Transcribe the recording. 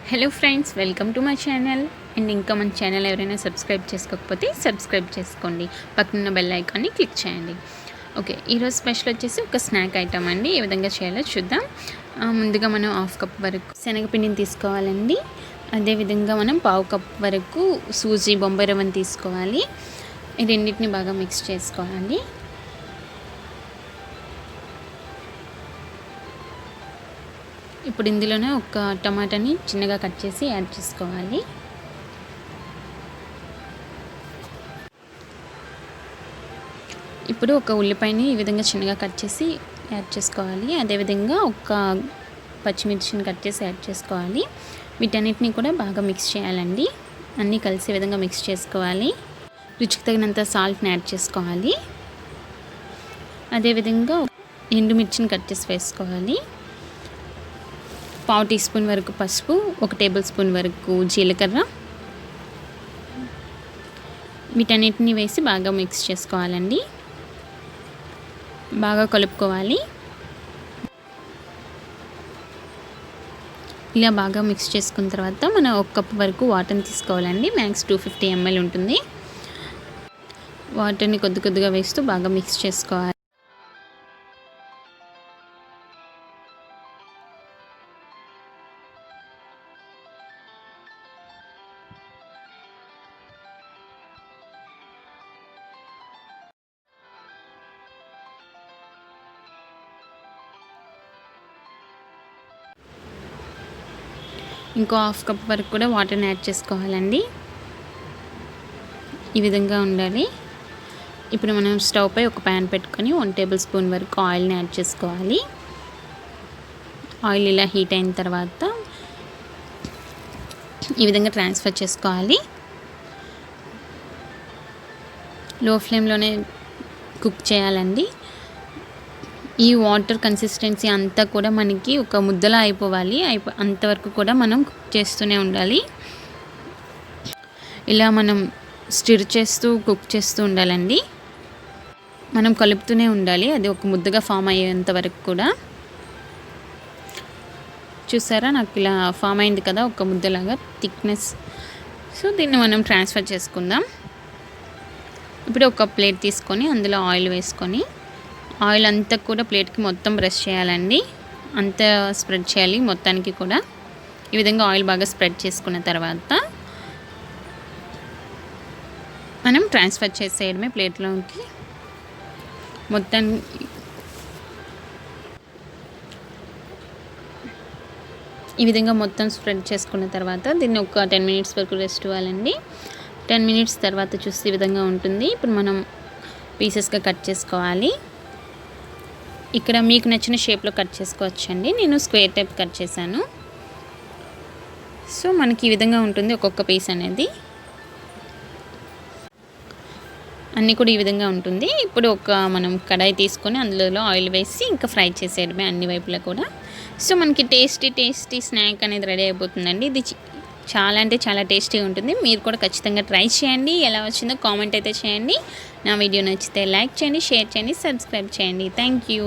Hello friends, welcome to my channel. And ఇంకా మన channel ఎవరైనా సబ్స్క్రైబ్ చేసుకోకపోతే సబ్స్క్రైబ్ చేసుకోండి, పక్కన బెల్ ఐకాన్ని క్లిక్ చేయండి. ఓకే, ఈరోజు స్పెషల్ వచ్చేసి ఒక స్నాక్ ఐటమ్ అండి. ఏ విధంగా చేయాలో చూద్దాం. ముందుగా మనం 1/2 కప్ వరకు శనగపిండిని తీసుకోవాలండి. అదేవిధంగా మనం 1/2 కప్ వరకు సూజీ బొంబాయి రవ్వని తీసుకోవాలి. ఈ రెండింటిని బాగా మిక్స్ చేసుకోవాలి. ఇప్పుడు ఇందులోనే ఒక టమాటాని చిన్నగా కట్ చేసి యాడ్ చేసుకోవాలి. ఇప్పుడు ఒక ఉల్లిపాయని ఈ విధంగా చిన్నగా కట్ చేసి యాడ్ చేసుకోవాలి. అదేవిధంగా ఒక పచ్చిమిర్చిని కట్ చేసి యాడ్ చేసుకోవాలి. వీటన్నిటిని కూడా బాగా మిక్స్ చేయాలండి. అన్నీ కలిసే విధంగా మిక్స్ చేసుకోవాలి. రుచికి తగినంత సాల్ట్ని యాడ్ చేసుకోవాలి. అదేవిధంగా ఎండుమిర్చిని కట్ చేసి వేసుకోవాలి. 1/2 టీ స్పూన్ వరకు పసుపు, 1 టేబుల్ స్పూన్ వరకు జీలకర్ర, వీటన్నిటిని వేసి బాగా మిక్స్ చేసుకోవాలండి. బాగా కలుపుకోవాలి. ఇలా బాగా మిక్స్ చేసుకున్న తర్వాత మనం 1 కప్ వరకు వాటర్ని తీసుకోవాలండి. మ్యాక్స్ 250 ml ఉంటుంది. వాటర్ని కొద్ది కొద్దిగా వేస్తూ బాగా మిక్స్ చేసుకోవాలి. ఇంకో 1/2 కప్ వరకు కూడా వాటర్ని యాడ్ చేసుకోవాలండి. ఈ విధంగా ఉండాలి. ఇప్పుడు మనం స్టవ్ పై ఒక ప్యాన్ పెట్టుకొని 1 టేబుల్ స్పూన్ వరకు ఆయిల్ని యాడ్ చేసుకోవాలి. ఆయిల్ ఇలా హీట్ అయిన తర్వాత ఈ విధంగా ట్రాన్స్ఫర్ చేసుకోవాలి. లో ఫ్లేమ్లోనే కుక్ చేయాలండి. ఈ వాటర్ కన్సిస్టెన్సీ అంతా కూడా మనకి ఒక ముద్దలా అయిపోవాలి. అంతవరకు కూడా మనం కుక్ చేస్తూనే ఉండాలి. ఇలా మనం స్టిర్ చేస్తూ కుక్ చేస్తూ ఉండాలండి. మనం కలుపుతూనే ఉండాలి. అది ఒక ముద్దగా ఫామ్ అయ్యేంత వరకు కూడా. చూసారా, నాకు ఇలా ఫామ్ అయింది కదా ఒక ముద్దలాగా థిక్నెస్. సో దీన్ని మనం ట్రాన్స్ఫర్ చేసుకుందాం. ఇప్పుడు ఒక ప్లేట్ తీసుకొని అందులో ఆయిల్ వేసుకొని ఆయిల్ అంతా కూడా ప్లేట్కి మొత్తం బ్రష్ చేయాలండి. అంతా స్ప్రెడ్ చేయాలి మొత్తానికి కూడా. ఈ విధంగా ఆయిల్ బాగా స్ప్రెడ్ చేసుకున్న తర్వాత మనం ట్రాన్స్ఫర్ చేసేయడమే ప్లేట్లోకి. మొత్తం ఈ విధంగా మొత్తం స్ప్రెడ్ చేసుకున్న తర్వాత దీన్ని ఒక 10 మినిట్స్ వరకు రెస్ట్ ఇవ్వాలండి. 10 మినిట్స్ తర్వాత చూస్తే ఈ విధంగా ఉంటుంది. ఇప్పుడు మనం పీసెస్గా కట్ చేసుకోవాలి. ఇక్కడ మీకు నచ్చిన షేప్లో కట్ చేసుకోవచ్చండి. నేను స్క్వేర్ టైప్ కట్ చేశాను. సో మనకి ఈ విధంగా ఉంటుంది ఒక్కొక్క పీస్ అనేది. అన్నీ కూడా ఈ విధంగా ఉంటుంది. ఇప్పుడు మనం కడాయి తీసుకొని అందులో ఆయిల్ వేసి ఇంకా ఫ్రై చేసేయడమే అన్ని వైపులా కూడా. సో మనకి టేస్టీ స్నాక్ అనేది రెడీ అయిపోతుందండి. ఇది చాలా అంటే చాలా టేస్టీగా ఉంటుంది. మీరు కూడా ఖచ్చితంగా ట్రై చేయండి. ఎలా వచ్చిందో కామెంట్ అయితే చేయండి. నా వీడియో నచ్చితే లైక్ చేయండి, షేర్ చేయండి, సబ్స్క్రైబ్ చేయండి. Thank you.